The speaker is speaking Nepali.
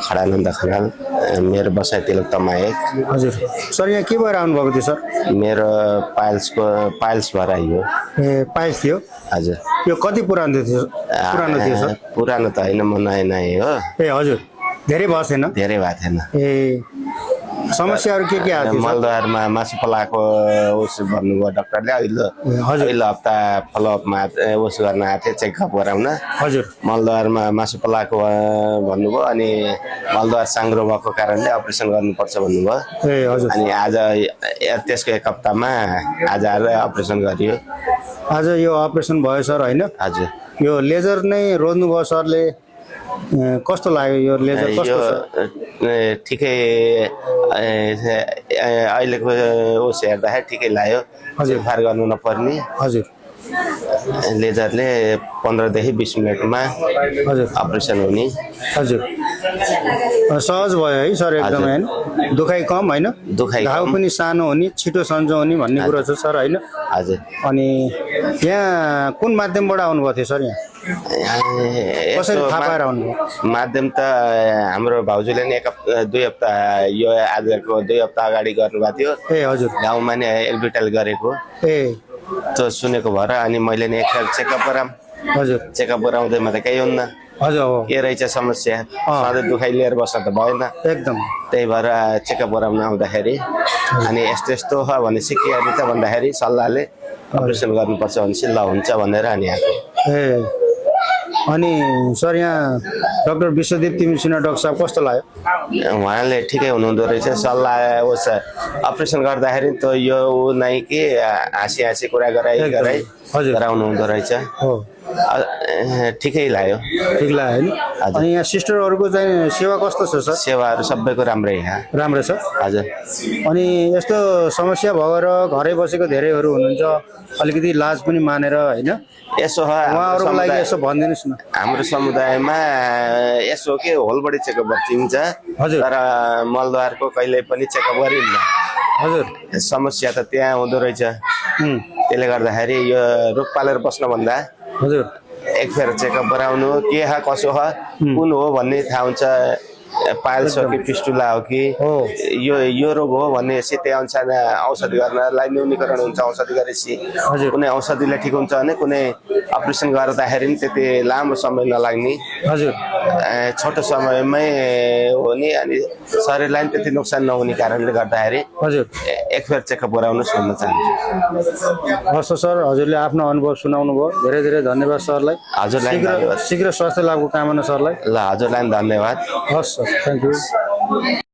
खडानन्द खनाल मेरो बसाइ तिलोत्तमा 1। हजुर सर यहाँ के भएर आउनुभएको थियो सर? मेरो पाइल्स भएर आइयो। ए पाइल्स थियो। हजुर यो कति पुरानो थियो सर? पुरानो त होइन, म नयाँ नयाँ हो। ए हजुर धेरै भएको छैन? धेरै भएको थिएन। ए समस्याहरू के आएको थियो? मलद्वारमा मासु पलाएको उस भन्नुभयो डक्टरले। अहिले हप्ता फलोअपमा उस गर्न आएको थिएँ, चेकअप गराउन। हजुर मलद्वारमा मासु पलाएको भन्नुभयो, अनि मलद्वार साङ्ग्रो भएको कारणले अपरेसन गर्नुपर्छ भन्नुभयो। ए हजुर अनि आज त्यसको 1 हप्तामा आज अपरेसन गरियो। आज यो अपरेसन भयो सर होइन? हजुर यो लेजर नै रोज्नुभयो सरले, कस्तो लाग्यो यो लेजर? कस्तो ठिकै अहिलेको उस हेर्दाखेरि ठिकै लाग्यो। हजुर फार गर्नु नपर्ने। हजुर लेजरले 15 देखि 20 मिनटमा हजुर अपरेसन हुने। हजुर सहज भयो है सर एकदम होइन? दुखाइ कम होइन? घाउ पनि सानो हुने, छिटो सन्चो हुने भन्ने कुरो छ सर होइन? हजुर अनि यहाँ कुन माध्यमबाट आउनुभएको थियो सर? यहाँ कसरी थाहा पाएर आउनुभयो? माध्यम त हाम्रो भाउजूले नि 2 हप्ता यो आजको 2 हप्ता अगाडि गर्नुभएको थियो। ए हजुर गाउँमा नि एल्बिटल गरेको ए त्यो सुनेको भएर अनि मैले नि एकखेल चेकअप गराम। हजुर चेकअप गराउँदैमा त केही हुन्न। हजुर हो के रहेछ समस्या, सधैँ दुखाइ लिएर बस्न त भएन एकदम। त्यही भएर चेकअप गराउन आउँदाखेरि अनि यस्तो यस्तो हो भने सिकिहाल्यो त भन्दाखेरि सल्लाहले अपरेसन गर्नुपर्छ भनेपछि ल हुन्छ भनेर अनि आएको। ए अनि सर यहाँ डाक्टर विश्वदीप तिमी सिन्हा डाक्टर साहब कस्तो लाग्यो? उहाँले ठिकै हुनुहुँदो रहेछ। सल्लाह उस अपरेसन गर्दाखेरि त यो नै कि हाँसी कुरा गराइ गराउनु हुँदो रहेछ। हो ठिकै लाग्यो। ठिक लाग्यो होइन? अनि यहाँ सिस्टरहरूको चाहिँ सेवा कस्तो छ सर? सेवाहरू सबैको राम्रै यहाँ राम्रो छ। हजुर अनि यस्तो समस्या भएर घरै बसेको धेरैहरू हुनुहुन्छ, अलिकति लाज पनि मानेर होइन? यसो उहाँहरूको लागि यसो भनिदिनुहोस् न। हाम्रो समुदायमा यसो के होलबडी चेकअप गरिन्छ, हजुर तर मलद्वारको कहिल्यै पनि चेकअप गरिन्न। हजुर समस्या त त्यहाँ हुँदो रहेछ। त्यसले गर्दाखेरि यो रोग पालेर बस्नुभन्दा हजुर एक फेर चेकअप गराउनु, के हो कसो हो कुन हो भन्ने थाहा हुन्छ। पाइल्स हो कि फिस्टुला हो कि यो रोग हो भन्ने त्यही अनुसार औषधि गर्नलाई न्यूनीकरण हुन्छ। औषधि गरेपछि कुनै औषधिले ठिक हुन्छ भने कुनै अपरेसन गर्दाखेरि पनि त्यति लामो समय नलाग्ने, हजुर छोटो समयमै हो नि। अनि शरीरलाई पनि त्यति नोक्सान नहुने कारणले गर्दाखेरि हजुर एक फेर चेकअप गराउनुहोस् भन्न चाहन्छु। हस् सर, हजुरले आफ्नो अनुभव सुनाउनु भयो, धेरै धेरै धन्यवाद सरलाई। हजुरलाई शीघ्र स्वास्थ्य लाभको कामना सरलाई। ल हजुरलाई पनि धन्यवाद। हस् सर, थ्याङ्क यू।